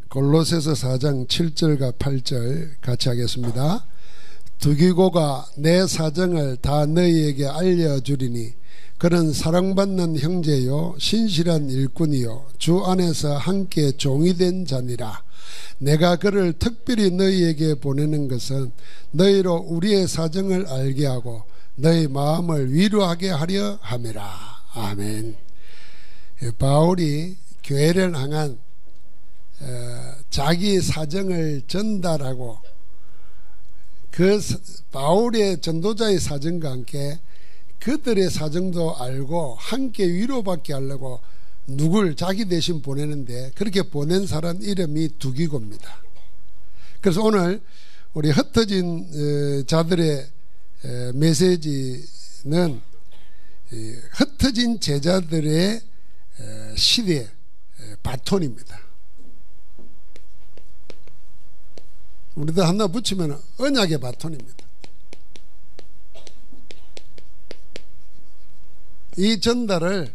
골로새서 4장 7절과 8절 같이 하겠습니다. 두기고가 내 사정을 다 너희에게 알려주리니 그는 사랑받는 형제요 신실한 일꾼이요 주 안에서 함께 종이 된 자니라. 내가 그를 특별히 너희에게 보내는 것은 너희로 우리의 사정을 알게 하고 너희 마음을 위로하게 하려 함이라. 아멘. 바울이 교회를 향한 자기 사정을 전달하고 그 바울의 전도자의 사정과 함께 그들의 사정도 알고 함께 위로받게 하려고 누굴 자기 대신 보내는데 그렇게 보낸 사람 이름이 두기고입니다. 그래서 오늘 우리 흩어진 자들의 메시지는 흩어진 제자들의 시대 바톤입니다. 우리도 하나 붙이면 언약의 바톤입니다. 이 전달을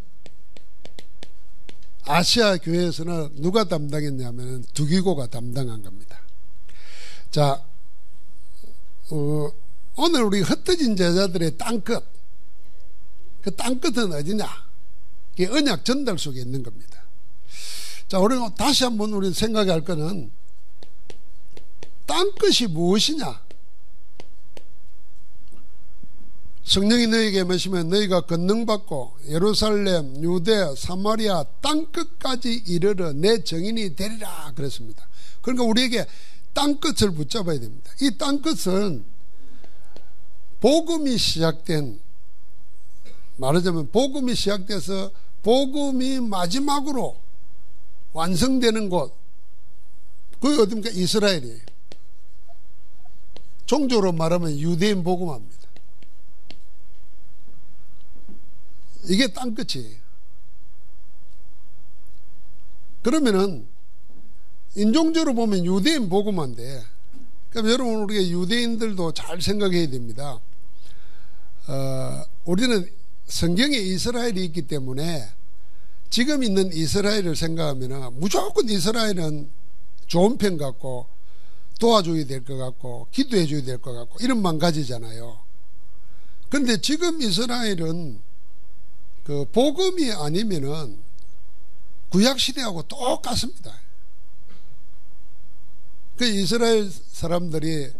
아시아 교회에서는 누가 담당했냐면 두기고가 담당한 겁니다. 자, 오늘 우리 흩어진 제자들의 땅끝, 그 땅끝은 어디냐? 그게 언약 전달 속에 있는 겁니다. 자, 우리 다시 한번 우리 생각할 거는 땅끝이 무엇이냐? 성령이 너희에게 임하시면 너희가 권능받고 예루살렘, 유대, 사마리아 땅끝까지 이르러 내 증인이 되리라 그랬습니다. 그러니까 우리에게 땅끝을 붙잡아야 됩니다. 이 땅끝은 복음이 시작된, 말하자면 복음이 시작돼서 복음이 마지막으로 완성되는 곳, 그게 어딥니까? 이스라엘이에요. 종교로 말하면 유대인 복음화입니다. 이게 땅끝이에요. 그러면은 인종적으로 보면 유대인 복음화인데, 그럼 여러분 우리가 유대인들도 잘 생각해야 됩니다. 우리는 성경에 이스라엘이 있기 때문에 지금 있는 이스라엘을 생각하면 무조건 이스라엘은 좋은 편 같고 도와줘야 될 것 같고 기도해 줘야 될 것 같고 이런 마음 가지잖아요. 그런데 지금 이스라엘은 그 복음이 아니면은 구약시대하고 똑같습니다. 그 이스라엘 사람들이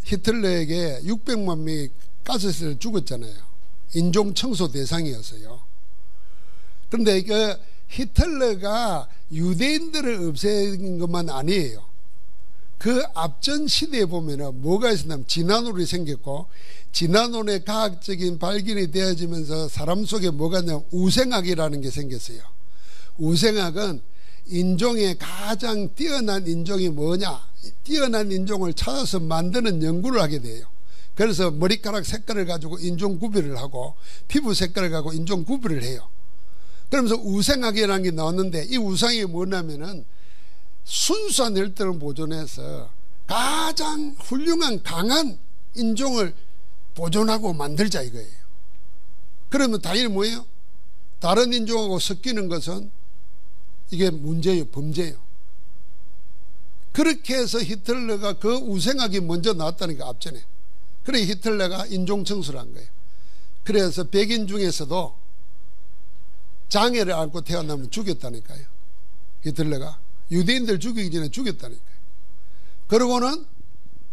히틀러에게 600만 명이 가스실에 죽었잖아요. 인종 청소 대상이었어요. 그런데 그 히틀러가 유대인들을 없앤 것만 아니에요. 그 앞전 시대에 보면은 뭐가 있었냐면 진화론이 생겼고, 진화론의 과학적인 발견이 되어지면서 사람 속에 뭐가 있냐면 우생학이라는 게 생겼어요. 우생학은 인종의 가장 뛰어난 인종이 뭐냐, 뛰어난 인종을 찾아서 만드는 연구를 하게 돼요. 그래서 머리카락 색깔을 가지고 인종 구별을 하고 피부 색깔을 가지고 인종 구별을 해요. 그러면서 우생학이라는 게 나왔는데, 이 우상이 뭐냐면은 순수한 혈통을 보존해서 가장 훌륭한 강한 인종을 보존하고 만들자 이거예요. 그러면 당연히 뭐예요? 다른 인종하고 섞이는 것은 이게 문제예요. 범죄예요. 그렇게 해서 히틀러가 그 우생학이 먼저 나왔다니까, 앞전에. 그래 히틀러가 인종청소를 한 거예요. 그래서 백인 중에서도 장애를 앓고 태어나면 죽였다니까요. 히틀러가 유대인들 죽이기 전에 죽였다니까요. 그러고는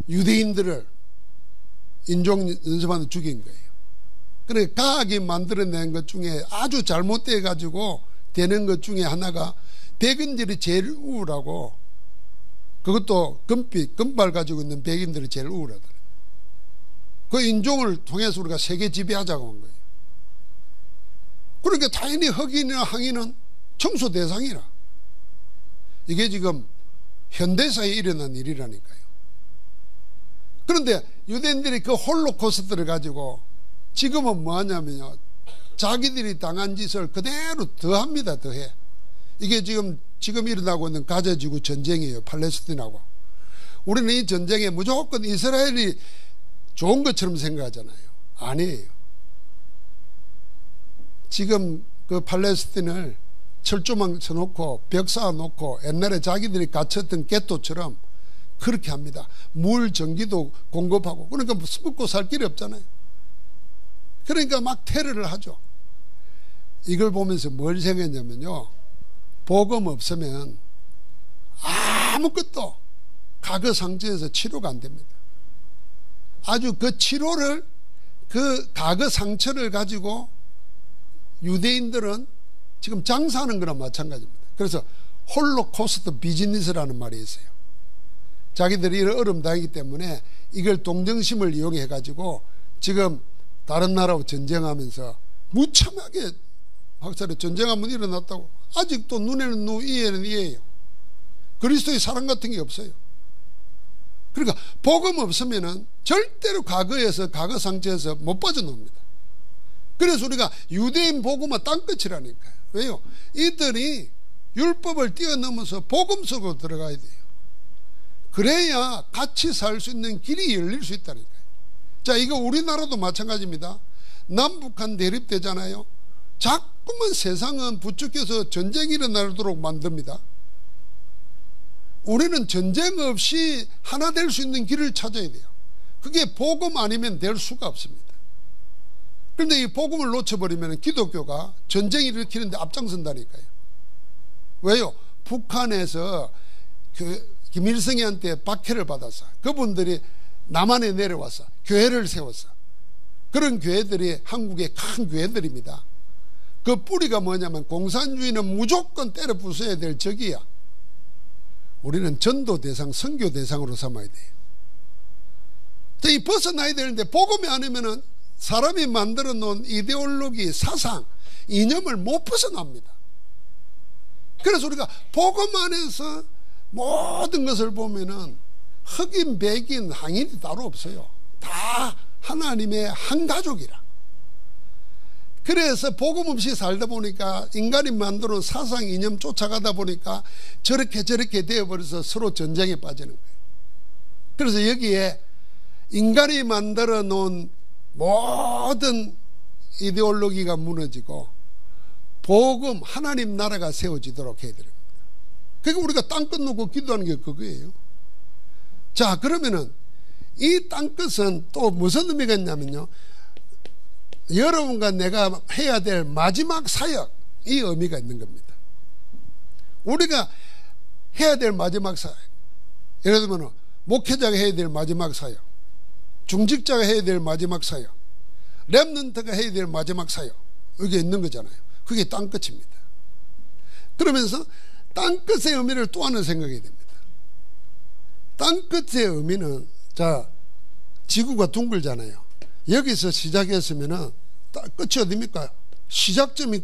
유대인들을 인종 연습하는 죽인 거예요. 그러니까 과학이 만들어낸 것 중에 아주 잘못돼 가지고 되는 것 중에 하나가 백인들이 제일 우울하고, 그것도 금발 가지고 있는 백인들이 제일 우울하더라고요. 그 인종을 통해서 우리가 세계 지배하자고 한 거예요. 그러니까 당연히 흑인이나 항인은 청소 대상이라. 이게 지금 현대사에 일어난 일이라니까요. 그런데 유대인들이 그 홀로코스트를 가지고 지금은 뭐 하냐면요, 자기들이 당한 짓을 그대로 더합니다. 더해. 이게 지금 일어나고 있는 가자지구 전쟁이에요. 팔레스틴하고. 우리는 이 전쟁에 무조건 이스라엘이 좋은 것처럼 생각하잖아요. 아니에요. 지금 그 팔레스틴을 철조망 쳐놓고 벽 쌓아놓고 옛날에 자기들이 갇혔던 겟토처럼 그렇게 합니다. 물, 전기도 공급하고. 그러니까 먹고 살 길이 없잖아요. 그러니까 막 테러를 하죠. 이걸 보면서 뭘 생각했냐면요, 복음 없으면 아무것도 과거 상처에서 치료가 안 됩니다. 아주 그 치료를, 그 과거 상처를 가지고 유대인들은 지금 장사하는 거랑 마찬가지입니다. 그래서 홀로코스트 비즈니스라는 말이 있어요. 자기들이 이런 어려움 당하기 때문에 이걸 동정심을 이용해 가지고 지금 다른 나라하고 전쟁하면서 무참하게 확실히 전쟁 한번 일어났다고 아직도 눈에는 눈, 이에는 이에요. 그리스도의 사랑 같은 게 없어요. 그러니까 복음 없으면은 절대로 과거에서, 과거 상처에서 못 빠져나옵니다. 그래서 우리가 유대인 복음은 땅끝이라니까요. 왜요? 이들이 율법을 뛰어넘어서 복음 속으로 들어가야 돼요. 그래야 같이 살 수 있는 길이 열릴 수 있다니까요. 자, 이거 우리나라도 마찬가지입니다. 남북한 대립되잖아요. 자꾸만 세상은 부추겨서 전쟁이 일어나도록 만듭니다. 우리는 전쟁 없이 하나 될 수 있는 길을 찾아야 돼요. 그게 복음 아니면 될 수가 없습니다. 그런데 이 복음을 놓쳐버리면 기독교가 전쟁 일으키는데 앞장선다니까요. 왜요? 북한에서 그 김일성이한테 박해를 받아서 그분들이 남한에 내려와서 교회를 세웠어. 그런 교회들이 한국의 큰 교회들입니다. 그 뿌리가 뭐냐면 공산주의는 무조건 때려 부숴야 될 적이야. 우리는 전도 대상, 선교 대상으로 삼아야 돼요. 이 벗어나야 되는데 복음이 아니면은 사람이 만들어 놓은 이데올로기, 사상, 이념을 못 벗어납니다. 그래서 우리가 복음 안에서 모든 것을 보면은 흑인, 백인, 항인이 따로 없어요. 다 하나님의 한 가족이라. 그래서 복음 없이 살다 보니까 인간이 만들어 놓은 사상, 이념 쫓아가다 보니까 저렇게 되어버려서 서로 전쟁에 빠지는 거예요. 그래서 여기에 인간이 만들어 놓은 모든 이데올로기가 무너지고 복음, 하나님 나라가 세워지도록 해야 됩니다. 그러니까 우리가 땅끝 놓고 기도하는 게 그거예요. 자, 그러면은 이 땅끝은 또 무슨 의미가 있냐면요, 여러분과 내가 해야 될 마지막 사역, 이 의미가 있는 겁니다. 우리가 해야 될 마지막 사역, 예를 들면 목회자가 해야 될 마지막 사역, 중직자가 해야 될 마지막 사역, 렘넌트가 해야 될 마지막 사역, 이게 있는 거잖아요. 그게 땅끝입니다. 그러면서 땅끝의 의미를 또 하나 생각해야 됩니다. 땅끝의 의미는, 자, 지구가 둥글잖아요. 여기서 시작했으면은 끝이 어디입니까? 시작점이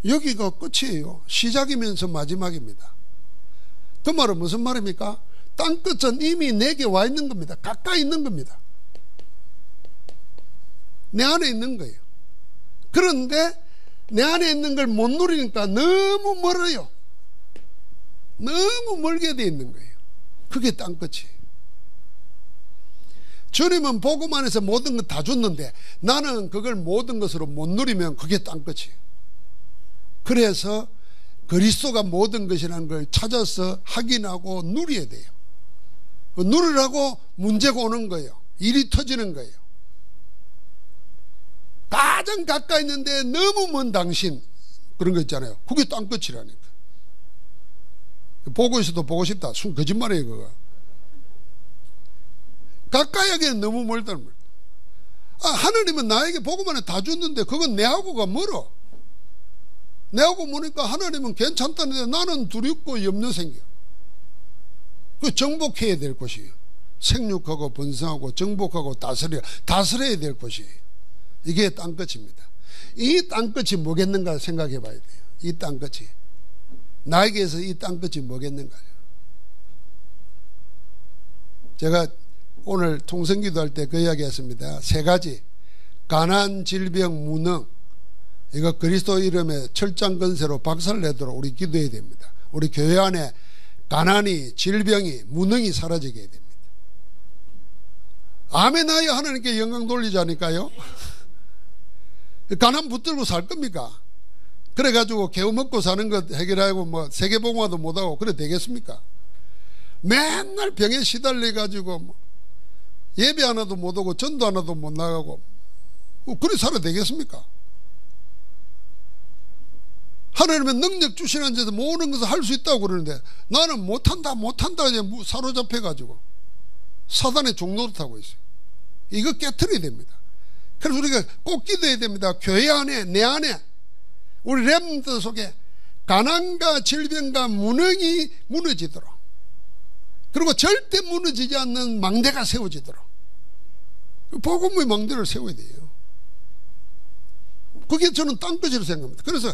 여기가 끝이에요. 시작이면서 마지막입니다. 그 말은 무슨 말입니까? 땅끝은 이미 내게 와 있는 겁니다. 가까이 있는 겁니다. 내 안에 있는 거예요. 그런데 내 안에 있는 걸 못 누리니까 너무 멀어요. 너무 멀게 돼 있는 거예요. 그게 땅끝이에요. 주님은 복음 안에서 모든 것 다 줬는데 나는 그걸 모든 것으로 못 누리면 그게 땅끝이에요. 그래서 그리스도가 모든 것이라는 걸 찾아서 확인하고 누려야 돼요. 누리라고 문제가 오는 거예요. 일이 터지는 거예요. 가장 가까이 있는데 너무 먼 당신, 그런 거 있잖아요. 그게 땅끝이라니까. 보고 있어도 보고 싶다. 거짓말이에요, 그거. 가까이 하기에는 너무 멀다는 거예요. 하나님은 나에게 복음만에 다 줬는데 그건 내하고가 멀어. 내하고 보니까 하나님은 괜찮다는데 나는 두렵고 염려 생겨. 그 정복해야 될 것이에요. 생육하고 번성하고 정복하고 다스려야 될 것이에요. 이게 땅끝입니다. 이 땅끝이 뭐겠는가 생각해 봐야 돼요. 이 땅끝이 나에게서 이 땅끝이 뭐겠는가요? 제가 오늘 통성기도 할 때 그 이야기 했습니다. 세 가지. 가난, 질병, 무능. 이거 그리스도 이름의 철장 건세로 박살내도록 우리 기도해야 됩니다. 우리 교회 안에 가난이, 질병이, 무능이 사라지게 해야 됩니다. 아멘 하여 하나님께 영광 돌리자니까요. 가난 붙들고 살 겁니까? 그래가지고 개우 먹고 사는 것 해결하고 뭐 세계봉화도 못하고 그래 되겠습니까? 맨날 병에 시달려가지고 뭐 예배 하나도 못하고 전도 하나도 못 나가고 그래 살아야 되겠습니까? 하나님은 능력 주시는 데서 모든 것을 할 수 있다고 그러는데 나는 못한다 사로잡혀가지고 사단의 종노릇하고 있어요. 이거 깨트려야 됩니다. 그래서 우리가 꼭 기도해야 됩니다. 교회 안에 내 안에 우리 렘넌트 속에 가난과 질병과 무능이 무너지도록, 그리고 절대 무너지지 않는 망대가 세워지도록 복음의 망대를 세워야 돼요. 그게 저는 땅끝이라고 생각합니다. 그래서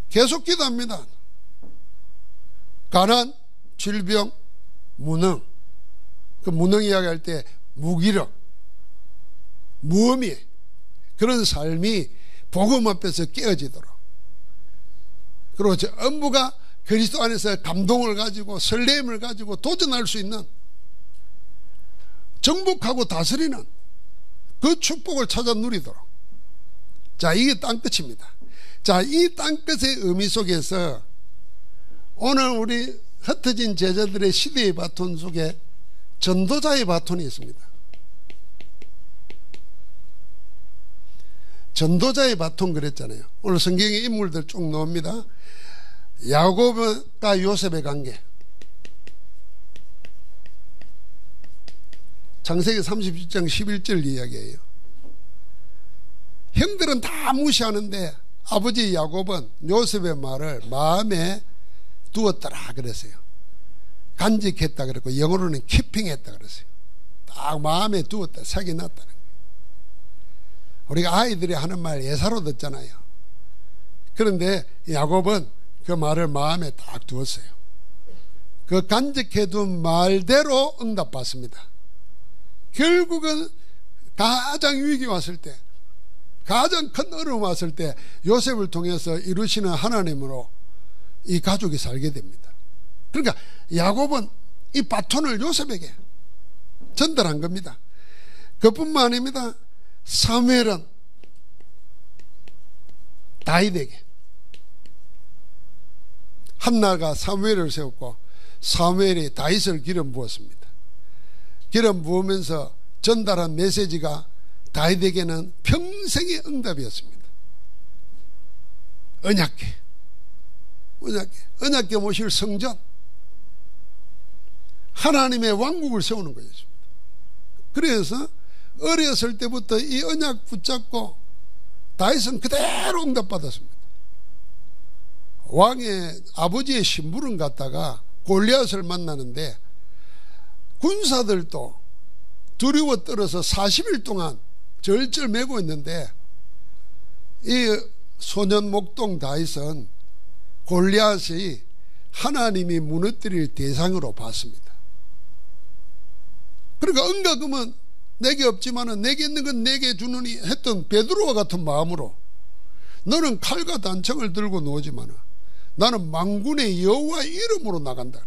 계속 기도합니다. 가난, 질병, 무능. 그 무능 이야기할 때 무기력, 무의미, 그런 삶이 복음 앞에서 깨어지도록, 그리고 저 업무가 그리스도 안에서 감동을 가지고 설렘을 가지고 도전할 수 있는, 정복하고 다스리는 그 축복을 찾아 누리도록. 자, 이게 땅끝입니다. 자, 이 땅끝의 의미 속에서 오늘 우리 흩어진 제자들의 시대의 바톤 속에 전도자의 바톤이 있습니다. 전도자의 바톤 그랬잖아요. 오늘 성경의 인물들 쭉 나옵니다. 야곱과 요셉의 관계, 창세기 37장 11절 이야기예요. 형들은 다 무시하는데 아버지 야곱은 요셉의 말을 마음에 두었더라 그랬어요. 간직했다 그랬고 영어로는 키핑했다 그랬어요. 딱 마음에 두었다, 색이 났다는 거예요. 우리가 아이들이 하는 말 예사로 듣잖아요. 그런데 야곱은 그 말을 마음에 딱 두었어요. 그 간직해둔 말대로 응답받습니다. 결국은 가장 위기 왔을 때, 가장 큰 어려움 왔을 때 요셉을 통해서 이루시는 하나님으로 이 가족이 살게 됩니다. 그러니까 야곱은 이 바톤을 요셉에게 전달한 겁니다. 그뿐만 아닙니다. 사무엘은 다윗에게, 한나가 사무엘을 세웠고 사무엘이 다윗을 기름 부었습니다. 기름 부으면서 전달한 메시지가 다윗에게는 평생의 응답이었습니다. 언약궤 모실 성전, 하나님의 왕국을 세우는 것이었습니다. 그래서 어렸을 때부터 이 언약 붙잡고 다윗은 그대로 응답받았습니다. 왕의 아버지의 심부름 갔다가 골리앗을 만나는데 군사들도 두려워 떨어서 40일 동안 절절 매고 있는데 이 소년 목동 다윗은 골리앗이 하나님이 무너뜨릴 대상으로 봤습니다. 그러니까 은가금은 내게 없지만은 내게 있는 건 내게 주느니 했던 베드로와 같은 마음으로, 너는 칼과 단창을 들고 놓지만은 나는 만군의 여호와 이름으로 나간다.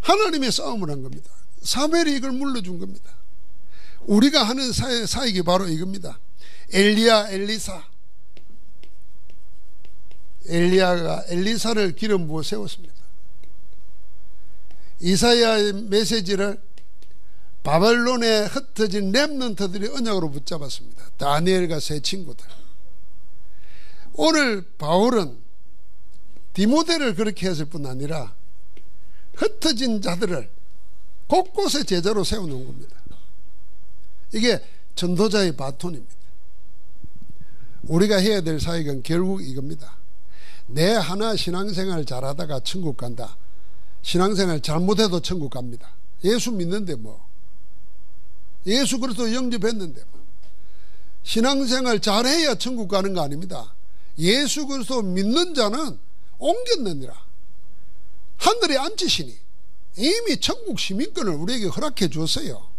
하나님의 싸움을 한 겁니다. 사무엘이 이걸 물러준 겁니다. 우리가 하는 사역이 바로 이겁니다. 엘리야가 엘리사를 기름 부어 세웠습니다. 이사야의 메시지를 바벨론에 흩어진 렘넌트들이 언약으로 붙잡았습니다. 다니엘과 세 친구들. 오늘 바울은 디모데를 그렇게 했을 뿐 아니라 흩어진 자들을 곳곳에 제자로 세워놓은 겁니다. 이게 전도자의 바톤입니다. 우리가 해야 될 사역은 결국 이겁니다. 내 하나 신앙생활 잘하다가 천국 간다. 신앙생활 잘못해도 천국 갑니다. 예수 믿는데 뭐, 예수 그리스도 영접했는데 뭐, 신앙생활 잘해야 천국 가는 거 아닙니다. 예수 그리스도 믿는 자는 옮겼느니라. 하늘에 앉으시니 이미 천국 시민권을 우리에게 허락해 주었어요.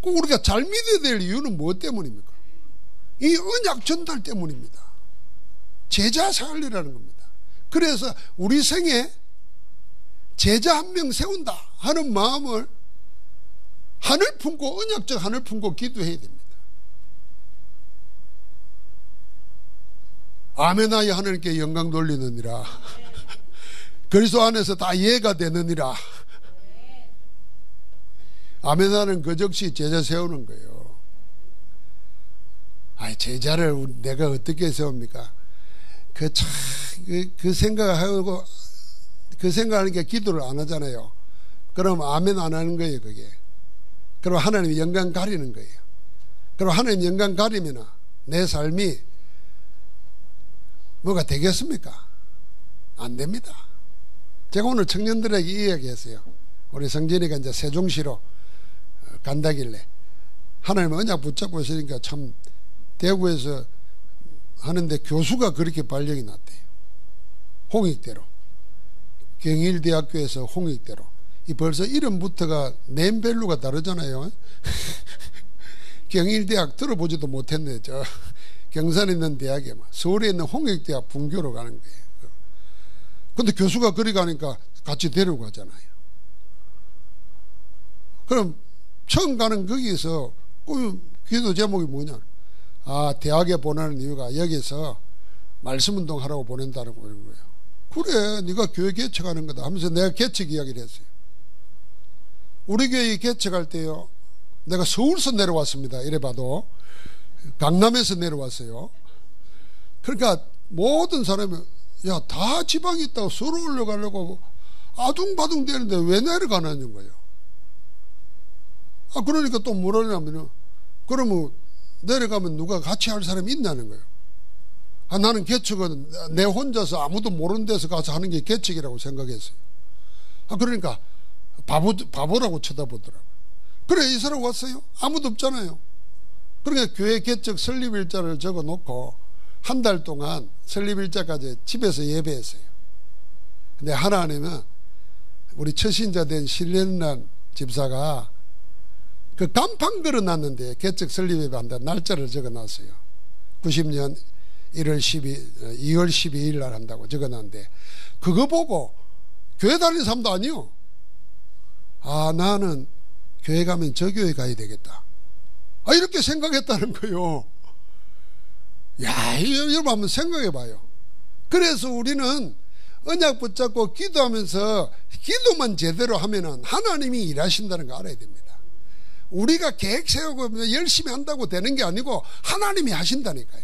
꼭 우리가 잘 믿어야 될 이유는 무엇 때문입니까? 이 언약 전달 때문입니다. 제자 살리라는 겁니다. 그래서 우리 생에 제자 한 명 세운다 하는 마음을 하늘 품고, 언약적 하늘 품고 기도해야 됩니다. 아멘하여 하나님께 영광 돌리느니라. 그리스도 안에서 다 이해가 되느니라. 아멘하는 그 즉시 제자 세우는 거예요. 아이, 제자를 내가 어떻게 세웁니까? 그 생각하고, 그 생각하니까 기도를 안 하잖아요. 그럼 아멘 안 하는 거예요, 그게. 그럼 하나님 영광 가리는 거예요. 그럼 하나님 영광 가리면 내 삶이 뭐가 되겠습니까? 안 됩니다. 제가 오늘 청년들에게 이야기했어요. 우리 성진이가 이제 세종시로 간다길래 하나님 언약 붙잡고 있으니까 참 대구에서 하는데 교수가 그렇게 발령이 났대요. 홍익대로. 경일대학교에서 홍익대로. 이 벌써 이름부터가 네임밸류가 다르잖아요. 경일대학 들어보지도 못했네. 저 경산에 있는 대학에 서울에 있는 홍익대학 분교로 가는 거예요. 근데 교수가 그리 가니까 같이 데려가잖아요. 그럼 처음 가는 거기서 기도 제목이 뭐냐? 아, 대학에 보내는 이유가 여기서 말씀운동 하라고 보낸다는 거예요. 그래, 네가 교회 개척하는 거다 하면서 내가 개척 이야기를 했어요. 우리 교회 개척할 때요, 내가 서울서 내려왔습니다. 이래봐도 강남에서 내려왔어요. 그러니까 모든 사람이 야, 다 지방에 있다고 서로 올라가려고 아둥바둥 되는데 왜 내려가냐는 거예요. 아, 그러니까 또 뭐라냐면, 그러면 내려가면 누가 같이 할 사람이 있냐는 거예요. 아, 나는 개척은 내 혼자서 아무도 모르는 데서 가서 하는 게 개척이라고 생각했어요. 아, 그러니까 바보라고 쳐다보더라고요. 그래, 이 사람 왔어요? 아무도 없잖아요. 그러니까 교회 개척 설립일자를 적어 놓고 한 달 동안 설립일자까지 집에서 예배했어요. 근데 하나님은 우리 처신자 된 신련란 집사가 그 간판 걸어놨는데 개척 설립예배 한다 날짜를 적어놨어요. 90년 2월 12일 날 한다고 적어놨는데 그거 보고 교회 다니는 사람도 아니요. 아, 나는 교회 가면 저 교회 가야 되겠다. 아, 이렇게 생각했다는 거예요. 야, 여러분 한번 생각해 봐요. 그래서 우리는 언약 붙잡고 기도하면서 기도만 제대로 하면은 하나님이 일하신다는 거 알아야 됩니다. 우리가 계획 세우고 열심히 한다고 되는 게 아니고 하나님이 하신다니까요.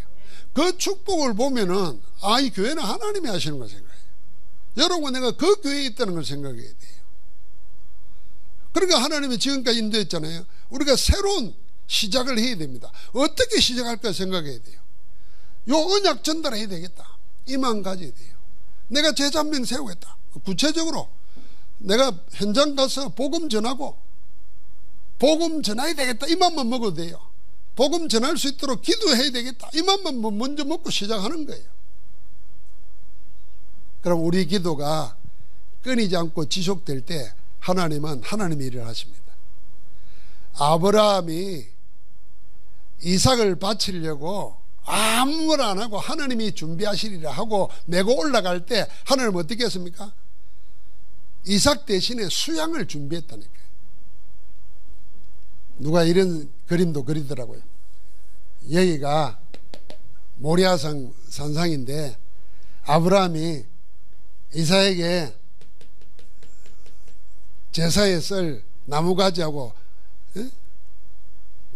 그 축복을 보면은 아, 이 교회는 하나님이 하시는 걸 생각해요. 여러분, 내가 그 교회에 있다는 걸 생각해야 돼요. 그러니까 하나님이 지금까지 인도했잖아요. 우리가 새로운 시작을 해야 됩니다. 어떻게 시작할까 생각해야 돼요. 요 언약 전달해야 되겠다. 이만 가져야 돼요. 내가 제자 한 명 세우겠다. 구체적으로 내가 현장 가서 복음 전하고 복음 전해야 되겠다. 이만만 먹어도 돼요. 복음 전할 수 있도록 기도해야 되겠다. 이만만 먼저 먹고 시작하는 거예요. 그럼 우리 기도가 끊이지 않고 지속될 때 하나님은 하나님의 일을 하십니다. 아브라함이 이삭을 바치려고 아무 말 안 하고 하나님이 준비하시리라 하고 메고 올라갈 때 하나님은 어떻게 했습니까? 이삭 대신에 수양을 준비했다니까요. 누가 이런 그림도 그리더라고요. 여기가 모리아산 산상인데 아브라함이 이삭에게 제사에 쓸 나무가지하고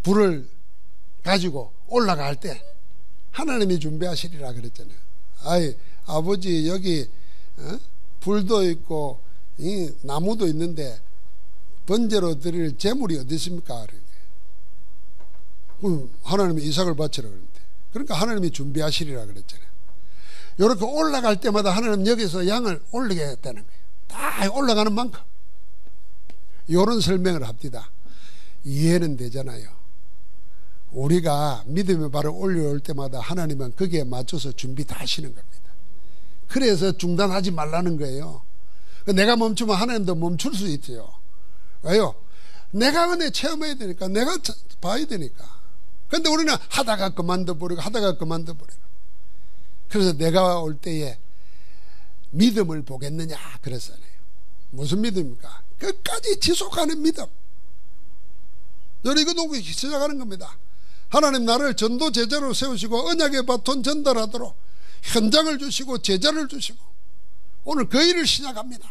불을 가지고 올라갈 때 하나님이 준비하시리라 그랬잖아요. 아이, 아버지 여기 불도 있고 이 나무도 있는데 번제로 드릴 제물이 어디 있습니까? 하나님이 이삭을 바치라 그랬는데, 그러니까 하나님이 준비하시리라 그랬잖아요. 이렇게 올라갈 때마다 하나님 여기서 양을 올리게 했다는 거예요. 다 올라가는 만큼. 이런 설명을 합니다. 이해는 되잖아요. 우리가 믿음의 발을 올려올 때마다 하나님은 거기에 맞춰서 준비 다 하시는 겁니다. 그래서 중단하지 말라는 거예요. 내가 멈추면 하나님도 멈출 수 있죠. 왜요? 내가 은혜 체험해야 되니까, 내가 봐야 되니까. 근데 우리는 하다가 그만둬버리고 하다가 그만둬버리고. 그래서 내가 올 때에 믿음을 보겠느냐 그랬잖아요. 무슨 믿음입니까? 끝까지 지속하는 믿음. 여러분, 이거 놓고 시작하는 겁니다. 하나님 나를 전도 제자로 세우시고 언약의 바톤 전달하도록 현장을 주시고 제자를 주시고 오늘 그 일을 시작합니다.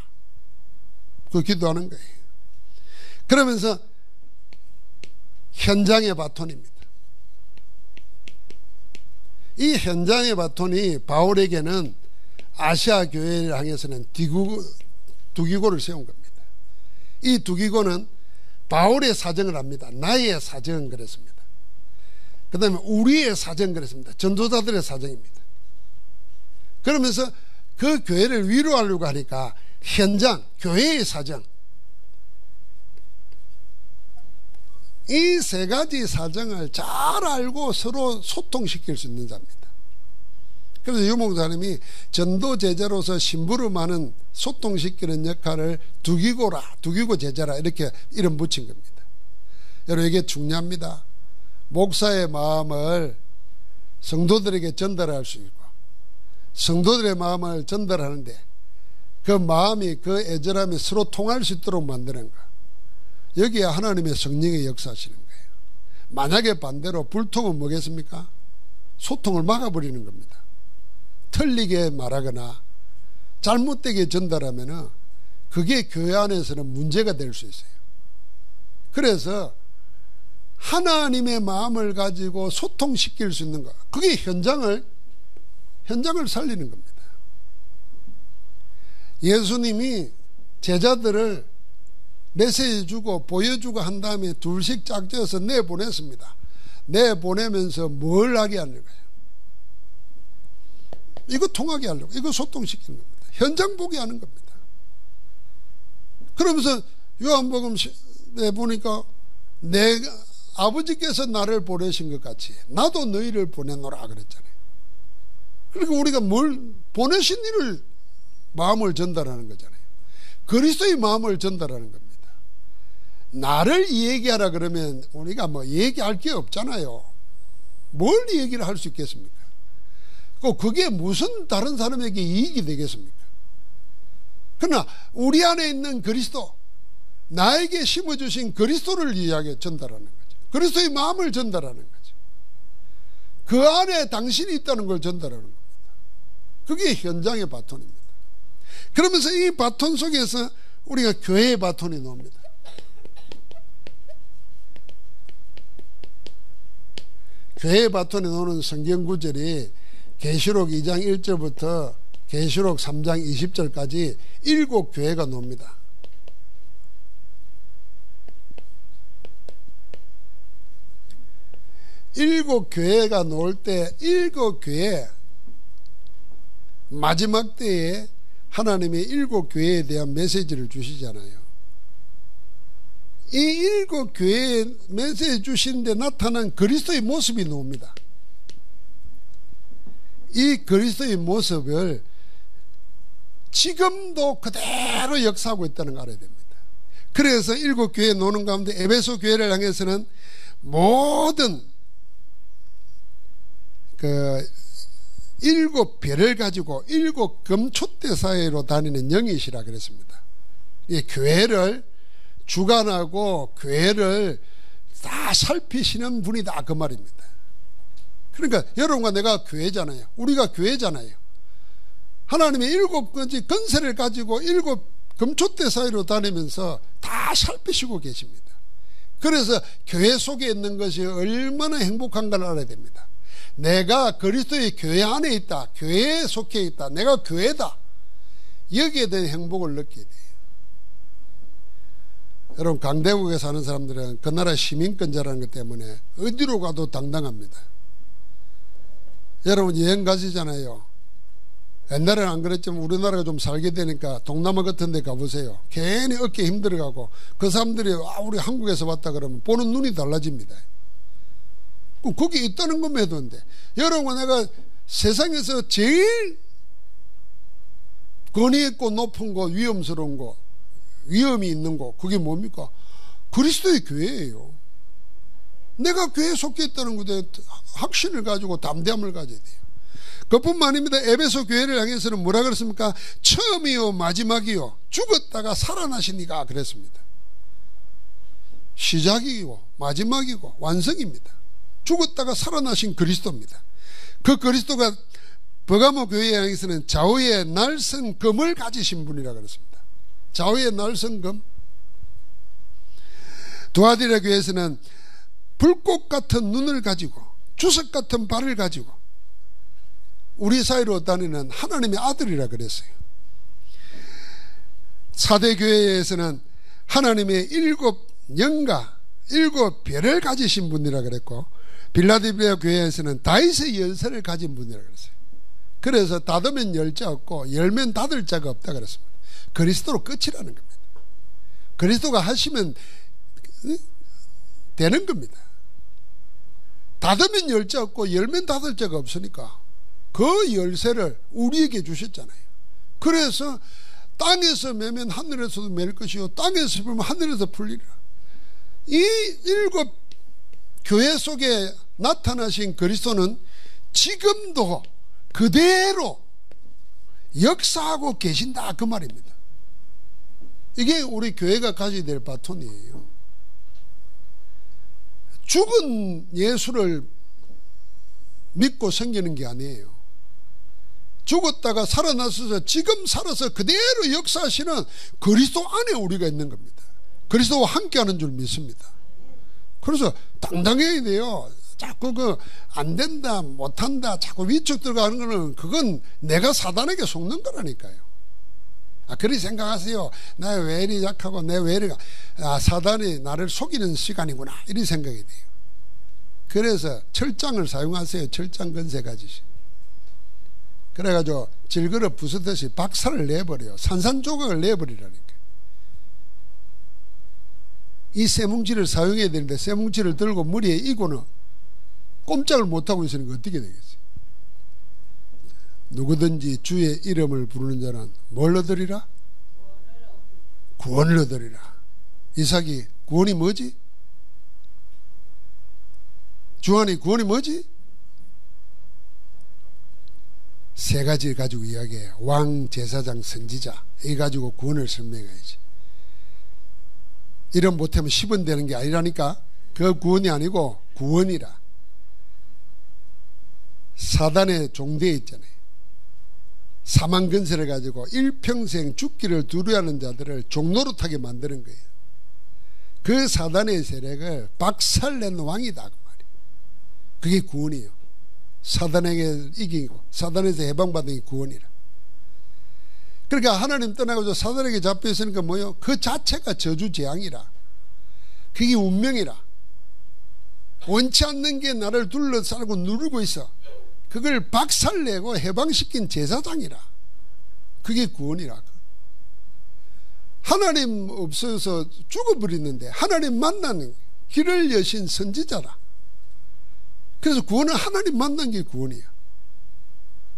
그 기도하는 거예요. 그러면서 현장의 바톤입니다. 이 현장의 바톤이 바울에게는 아시아 교회를 향해서는 두기고를 세운 겁니다. 이 두기고는 바울의 사정을 합니다. 나의 사정은 그랬습니다. 그 다음에 우리의 사정은 그랬습니다. 전도자들의 사정입니다. 그러면서 그 교회를 위로하려고 하니까 현장, 교회의 사정, 이 세 가지 사정을 잘 알고 서로 소통시킬 수 있는 자입니다. 그래서 유 목사님이 전도 제자로서 심부름하는 소통시키는 역할을 두기고 제자라 이렇게 이름 붙인 겁니다. 여러분 이게 중요합니다. 목사의 마음을 성도들에게 전달할 수 있고 성도들의 마음을 전달하는데 그 마음이 그 애절함이 서로 통할 수 있도록 만드는 것, 여기에 하나님의 성령의 역사하시는 거예요. 만약에 반대로 불통은 뭐겠습니까? 소통을 막아버리는 겁니다. 틀리게 말하거나 잘못되게 전달하면 그게 교회 안에서는 문제가 될 수 있어요. 그래서 하나님의 마음을 가지고 소통시킬 수 있는 것, 그게 현장을 살리는 겁니다. 예수님이 제자들을 메시지 주고 보여주고 한 다음에 둘씩 짝지어서 내보냈습니다. 내보내면서 뭘 하게 하는 거예요? 이거 통하게 하려고, 이거 소통시키는 겁니다. 현장 보게 하는 겁니다. 그러면서 요한복음에 보니까 내 아버지께서 나를 보내신 것 같이 나도 너희를 보내노라 그랬잖아요. 그러니까 우리가 뭘 보내신 이를 마음을 전달하는 거잖아요. 그리스도의 마음을 전달하는 겁니다. 나를 얘기하라 그러면 우리가 뭐 얘기할 게 없잖아요. 뭘 얘기를 할 수 있겠습니까? 그게 무슨 다른 사람에게 이익이 되겠습니까? 그러나 우리 안에 있는 그리스도, 나에게 심어주신 그리스도를 이야기해 전달하는 거죠. 그리스도의 마음을 전달하는 거죠. 그 안에 당신이 있다는 걸 전달하는 겁니다. 그게 현장의 바톤입니다. 그러면서 이 바톤 속에서 우리가 교회의 바톤이 나옵니다. 교회의 바톤이 나오는 성경 구절이 계시록 2장 1절부터 계시록 3장 20절까지 7교회가 나옵니다. 일곱 교회가 나올 때 7교회 마지막 때에 하나님의 7교회에 대한 메시지를 주시잖아요. 이 7교회에 메시지 주시는데 나타난 그리스도의 모습이 나옵니다. 이 그리스도의 모습을 지금도 그대로 역사하고 있다는 걸 알아야 됩니다. 그래서 7교회에 나오는 가운데 에베소 교회를 향해서는 모든 7별을 가지고 7금촛대 사이로 다니는 영이시라 그랬습니다. 이 교회를 주관하고 교회를 다 살피시는 분이다 그 말입니다. 그러니까 여러분과 내가 교회잖아요. 우리가 교회잖아요. 하나님의 7가지 건세를 가지고 7금촛대 사이로 다니면서 다 살피시고 계십니다. 그래서 교회 속에 있는 것이 얼마나 행복한가를 알아야 됩니다. 내가 그리스도의 교회 안에 있다, 교회에 속해 있다, 내가 교회다, 여기에 대한 행복을 느끼게 돼요. 여러분 강대국에 사는 사람들은 그 나라 시민권자라는 것 때문에 어디로 가도 당당합니다. 여러분 여행 가시잖아요. 옛날에는 안 그랬지만 우리나라가 좀 살게 되니까 동남아 같은 데 가보세요. 괜히 어깨 힘들어가고 그 사람들이 우리 한국에서 왔다 그러면 보는 눈이 달라집니다. 거기 있다는 것만 해도 안 돼. 여러분 내가 세상에서 제일 권위 있고 높은 거, 위험스러운 거, 위험이 있는 거, 그게 뭡니까? 그리스도의 교회예요. 내가 교회에 속해 있다는 것에 확신을 가지고 담대함을 가져야 돼요. 그뿐만 아닙니다. 에베소 교회를 향해서는 뭐라 그랬습니까? 처음이요 마지막이요 죽었다가 살아나시니까 그랬습니다. 시작이고 마지막이고 완성입니다. 죽었다가 살아나신 그리스도입니다. 그 그리스도가 버가모 교회에 향해서는 좌우에 날선 금을 가지신 분이라 그랬습니다. 좌우에 날선 금. 두아디라 교회에서는 불꽃 같은 눈을 가지고 주석 같은 발을 가지고 우리 사이로 다니는 하나님의 아들이라 그랬어요. 사대 교회에서는 하나님의 7 영과 7 별을 가지신 분이라 그랬고, 빌라델피아 교회에서는 다윗의 열쇠를 가진 분이라 그랬어요. 그래서 닫으면 열 자 없고 열면 닫을 자가 없다 그랬습니다. 그리스도로 끝이라는 겁니다. 그리스도가 하시면 되는 겁니다. 닫으면 열 자 없고 열면 닫을 자가 없으니까 그 열쇠를 우리에게 주셨잖아요. 그래서 땅에서 매면 하늘에서도 맬 것이요 땅에서 풀면 하늘에서 풀리라. 이 7 교회 속에 나타나신 그리스도는 지금도 그대로 역사하고 계신다, 그 말입니다. 이게 우리 교회가 가져야 될 바톤이에요. 죽은 예수를 믿고 섬기는 게 아니에요. 죽었다가 살아나서 지금 살아서 그대로 역사하시는 그리스도 안에 우리가 있는 겁니다. 그리스도와 함께하는 줄 믿습니다. 그래서 당당해야 돼요. 자꾸 안 된다, 못한다, 자꾸 위축 들어가는 거는 그건 내가 사단에게 속는 거라니까요. 그리 생각하세요. 나 왜 이리 약하고 내 왜 이리 사단이 나를 속이는 시간이구나, 이리 생각이 돼요. 그래서 철장을 사용하세요. 철장 근세 가지시. 그래가지고 질그릇 부수듯이 박살을 내버려요. 산산조각을 내버리라니까. 이 쇠뭉치를 사용해야 되는데 쇠뭉치를 들고 머리에 이고는 꼼짝을 못하고 있으니까 어떻게 되겠어요? 누구든지 주의 이름을 부르는 자는 뭘 얻으리라? 구원을 얻으리라. 이삭이 구원이 뭐지? 주한이 구원이 뭐지? 3 가지를 가지고 이야기해요. 왕, 제사장, 선지자. 이 가지고 구원을 설명해야지. 이름 못하면 10원 되는 게 아니라니까. 그 구원이 아니고 구원이라. 사단의 종대에 있잖아요. 사망 근세를 가지고 일평생 죽기를 두려워하는 자들을 종노릇하게 만드는 거예요. 그 사단의 세력을 박살낸 왕이다, 그 말이에요. 그게 구원이에요. 사단에게 이기고 사단에서 해방받은 게 구원이라. 그러니까 하나님 떠나가지고 사단에게 잡혀 있으니까 뭐요? 그 자체가 저주 재앙이라. 그게 운명이라. 원치 않는 게 나를 둘러싸고 누르고 있어. 그걸 박살내고 해방시킨 제사장이라. 그게 구원이라. 하나님 없어서 죽어버리는데 하나님 만나는 길을 여신 선지자라. 그래서 구원은 하나님 만난 게 구원이야.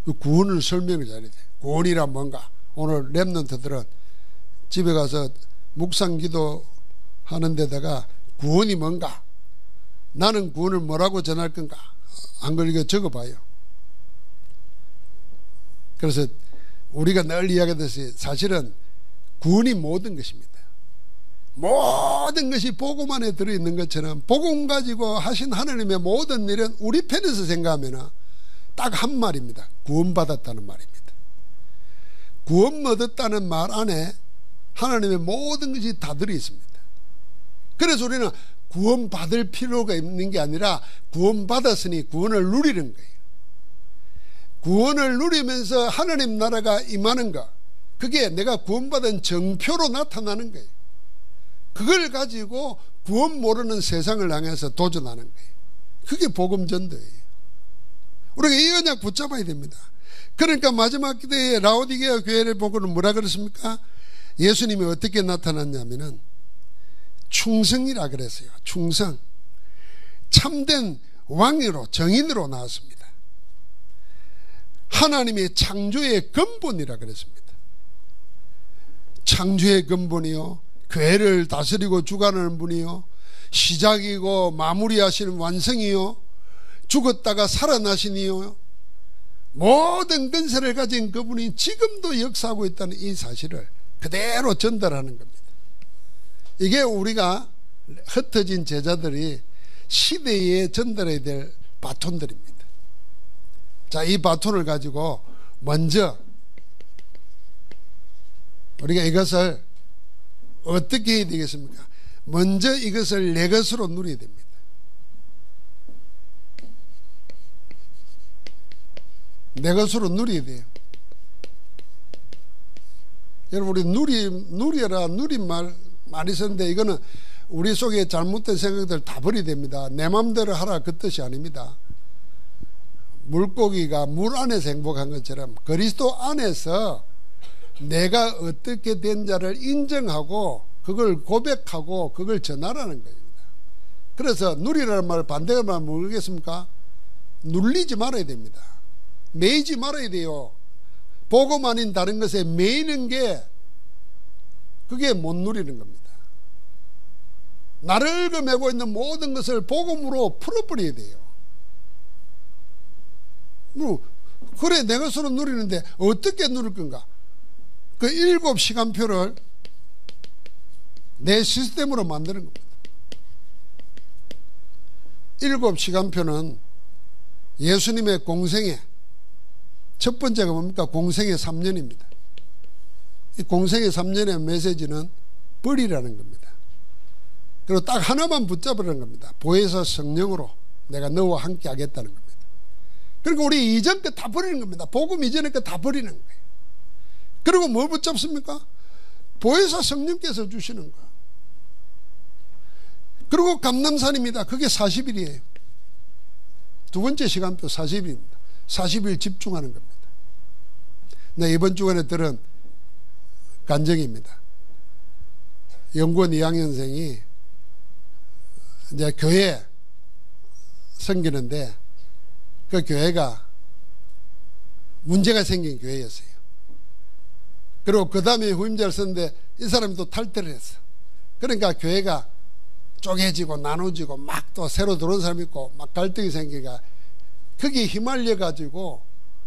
그 구원을 설명을 잘해야 돼. 구원이란 뭔가. 오늘 랩런트들은 집에 가서 묵상기도 하는 데다가 구원이 뭔가, 나는 구원을 뭐라고 전할 건가, 안 그러니까 적어봐요. 그래서 우리가 늘 이야기하듯이 사실은 구원이 모든 것입니다. 모든 것이 복음 안에 들어있는 것처럼 복음 가지고 하신 하나님의 모든 일은 우리 편에서 생각하면 딱 한 말입니다. 구원받았다는 말입니다. 구원 얻었다는 말 안에 하나님의 모든 것이 다 들어있습니다. 그래서 우리는 구원받을 필요가 있는 게 아니라 구원받았으니 구원을 누리는 거예요. 구원을 누리면서 하나님 나라가 임하는 것, 그게 내가 구원받은 정표로 나타나는 거예요. 그걸 가지고 구원 모르는 세상을 향해서 도전하는 거예요. 그게 복음 전도예요. 우리가 이 언약 붙잡아야 됩니다. 그러니까 마지막 때에 라오디게아 교회를 보고는 뭐라 그랬습니까? 예수님이 어떻게 나타났냐면은 충성이라 그랬어요. 충성. 참된 왕으로, 정인으로 나왔습니다. 하나님의 창조의 근본이라 그랬습니다. 창조의 근본이요, 교회를 다스리고 주관하는 분이요, 시작이고 마무리하시는 완성이요, 죽었다가 살아나시니요, 모든 근세를 가진 그분이 지금도 역사하고 있다는 이 사실을 그대로 전달하는 겁니다. 이게 우리가 흩어진 제자들이 시대에 전달해야 될 바톤들입니다. 자, 이 바톤을 가지고 먼저 우리가 이것을 어떻게 해야 되겠습니까? 먼저 이것을 내 것으로 누려야 됩니다. 내 것으로 누려야 돼요. 여러분, 우리 누려라, 누린 말이 있었는데, 이거는 우리 속에 잘못된 생각들 다 버려야 됩니다. 내 마음대로 하라, 그 뜻이 아닙니다. 물고기가 물 안에서 행복한 것처럼 그리스도 안에서 내가 어떻게 된 자를 인정하고 그걸 고백하고 그걸 전하라는 겁니다. 그래서 누리라는 말 반대가 말 모르겠습니까? 눌리지 말아야 됩니다. 매이지 말아야 돼요. 복음 아닌 다른 것에 매이는 게 그게 못 누리는 겁니다. 나를 얽어매고 있는 모든 것을 복음으로 풀어버려야 돼요. 그래 내 것으로 누리는데 어떻게 누릴 건가? 그 7시간표를 내 시스템으로 만드는 겁니다. 7시간표는 예수님의 공생의 첫 번째가 뭡니까? 공생의 3년입니다. 이 공생의 3년의 메시지는 벌이라는 겁니다. 그리고 딱 하나만 붙잡으라는 겁니다. 보혜사 성령으로 내가 너와 함께 하겠다는 겁니다. 그러니까 우리 이전 거 다 버리는 겁니다. 복음 이전의 거 다 버리는 거예요. 그리고 뭘 붙잡습니까? 보혜사 성령께서 주시는 거. 그리고 감람산입니다. 그게 40일이에요. 두 번째 시간표 40일입니다. 40일 집중하는 겁니다. 네, 이번 주간에 들은 간증입니다. 연구원 2학년생이 이제 교회 섬기는데 그 교회가 문제가 생긴 교회였어요. 그리고 그 다음에 후임자를 썼는데 이 사람이 또 탈퇴를 했어. 그러니까 교회가 쪼개지고 나눠지고 막 또 새로 들어온 사람이 있고 막 갈등이 생기니까 거기에 휘말려 가지고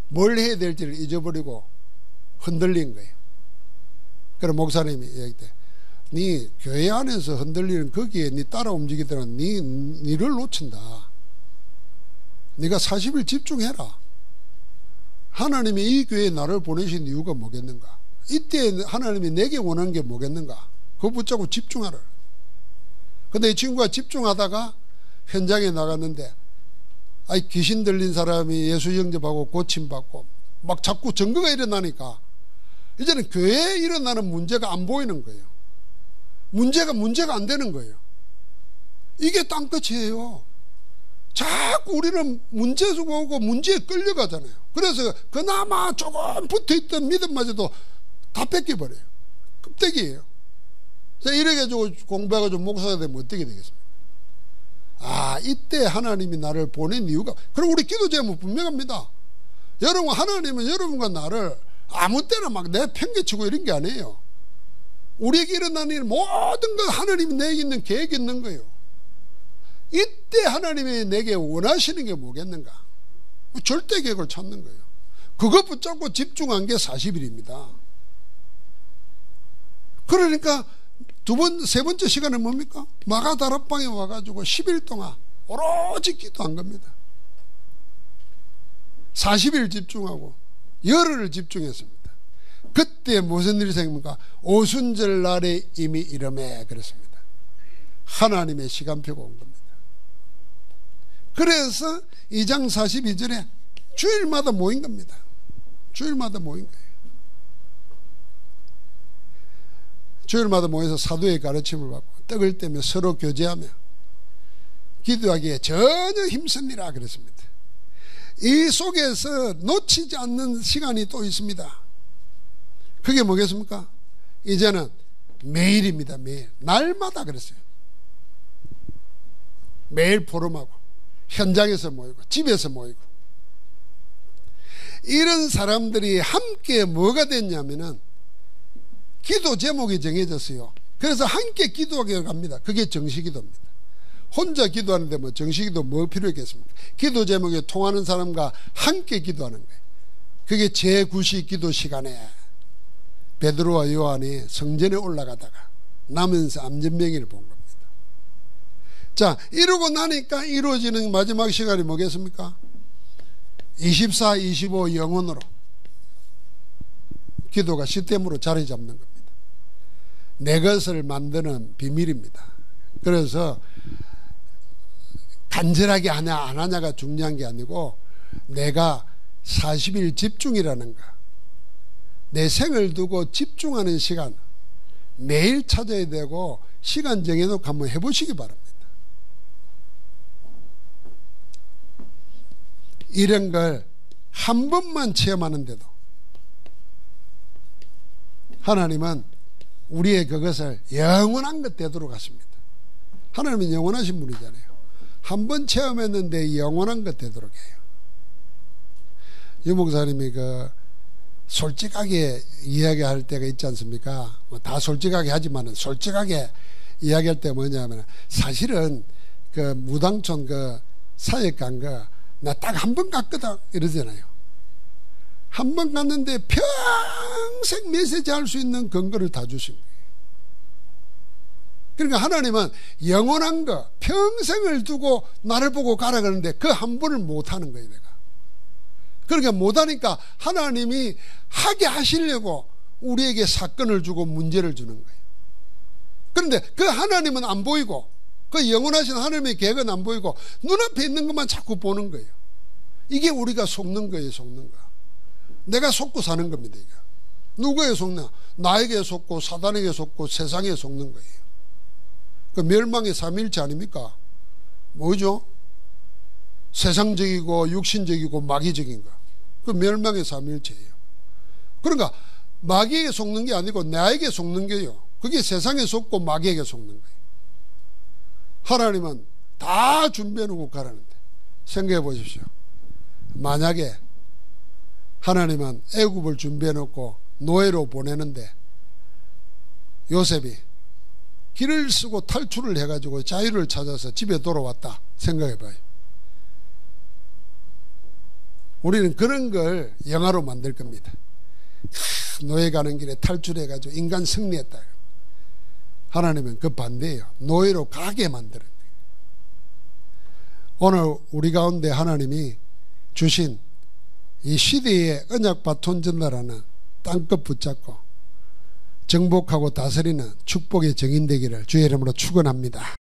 뭘 해야 될지를 잊어버리고 흔들린 거예요. 그래서 목사님이 얘기해, 네 교회 안에서 흔들리는 거기에 네 따라 움직이더라도 니를 놓친다. 네가 40일 집중해라. 하나님이 이 교회에 나를 보내신 이유가 뭐겠는가? 이때 하나님이 내게 원하는 게 뭐겠는가? 그거 붙잡고 집중하라. 근데 이 친구가 집중하다가 현장에 나갔는데 귀신 들린 사람이 예수 영접하고 고침받고 막 자꾸 증거가 일어나니까 이제는 교회에 일어나는 문제가 안 보이는 거예요. 문제가 안 되는 거예요. 이게 땅끝이에요. 자꾸 우리는 문제 주고 문제에 끌려가잖아요. 그래서 그나마 조금 붙어있던 믿음마저도 다 뺏겨버려요. 껍데기예요. 이렇게 가지고 공부해가지고 목사가 되면 어떻게 되겠습니까? 이때 하나님이 나를 보낸 이유가, 그럼 우리 기도 제목 분명합니다. 여러분, 하나님은 여러분과 나를 아무 때나 막 내팽개치고 이런 게 아니에요. 우리에게 일어나는 일 모든 것 하나님이 내게 있는 계획이 있는 거예요. 이때 하나님이 내게 원하시는 게 뭐겠는가? 절대 계획을 찾는 거예요. 그거 붙잡고 집중한 게 40일입니다. 그러니까 세 번째 시간은 뭡니까? 마가다락방에 와가지고 10일 동안 오로지 기도한 겁니다. 40일 집중하고 열흘을 집중했습니다. 그때 무슨 일이 생깁니까? 오순절 날에 이미 이름에 그랬습니다. 하나님의 시간표가 온 겁니다. 그래서 2장 42절에 주일마다 모인 겁니다. 주일마다 모인 거예요. 주일마다 모여서 사도의 가르침을 받고 떡을 떼며 서로 교제하며 기도하기에 전혀 힘씁니다 그랬습니다. 이 속에서 놓치지 않는 시간이 또 있습니다. 그게 뭐겠습니까? 이제는 매일입니다. 매일. 날마다 그랬어요. 매일 포럼하고 현장에서 모이고 집에서 모이고 이런 사람들이 함께 뭐가 됐냐면은 기도 제목이 정해졌어요. 그래서 함께 기도하게 갑니다. 그게 정시기도입니다. 혼자 기도하는데 뭐 정시기도 뭐 필요했겠습니까? 기도 제목에 통하는 사람과 함께 기도하는 거예요. 그게 제9시 기도 시간에 베드로와 요한이 성전에 올라가다가 나면서 암전명의를 본 겁니다. 자, 이러고 나니까 이루어지는 마지막 시간이 뭐겠습니까? 24, 25 영혼으로 기도가 시스템으로 자리 잡는 겁니다. 내 것을 만드는 비밀입니다. 그래서 간절하게 하냐 안 하냐가 중요한 게 아니고 내가 40일 집중이라는 거, 내 생을 두고 집중하는 시간 매일 찾아야 되고 시간 정해놓고 한번 해보시기 바랍니다. 이런 걸 한 번만 체험하는데도 하나님은 우리의 그것을 영원한 것 되도록 하십니다. 하나님은 영원하신 분이잖아요. 한 번 체험했는데 영원한 것 되도록 해요. 유 목사님이 솔직하게 이야기할 때가 있지 않습니까? 다 솔직하게 하지만은 솔직하게 이야기할 때 뭐냐면 사실은 무당촌 사역 간 거 나 딱 한 번 갔거든 이러잖아요. 한 번 갔는데 평생 메시지 할 수 있는 근거를 다 주신 거예요. 그러니까 하나님은 영원한 거 평생을 두고 나를 보고 가라 그러는데 그 한 번을 못 하는 거예요. 내가 그러니까 못하니까 하나님이 하게 하시려고 우리에게 사건을 주고 문제를 주는 거예요. 그런데 그 하나님은 안 보이고 그 영원하신 하나님의 계획은 안 보이고 눈앞에 있는 것만 자꾸 보는 거예요. 이게 우리가 속는 거예요. 속는 거. 내가 속고 사는 겁니다. 이게. 누구에 속냐? 나에게 속고 사단에게 속고 세상에 속는 거예요. 그 멸망의 삼일체 아닙니까? 뭐죠? 세상적이고 육신적이고 마귀적인 거. 그 멸망의 삼일체예요. 그러니까 마귀에게 속는 게 아니고 나에게 속는 게요. 그게 세상에 속고 마귀에게 속는 거예요. 하나님은 다 준비해 놓고 가라는데 생각해 보십시오. 만약에 하나님은 애굽을 준비해 놓고 노예로 보내는데 요셉이 길을 쓰고 탈출을 해가지고 자유를 찾아서 집에 돌아왔다 생각해 봐요. 우리는 그런 걸 영화로 만들 겁니다. 노예 가는 길에 탈출해가지고 인간 승리했다. 하나님은 그 반대예요. 노예로 가게 만드는 거예요. 오늘 우리 가운데 하나님이 주신 이 시대의 언약 바톤 전달하는 땅끝 붙잡고 정복하고 다스리는 축복의 증인 되기를 주의 이름으로 축원합니다.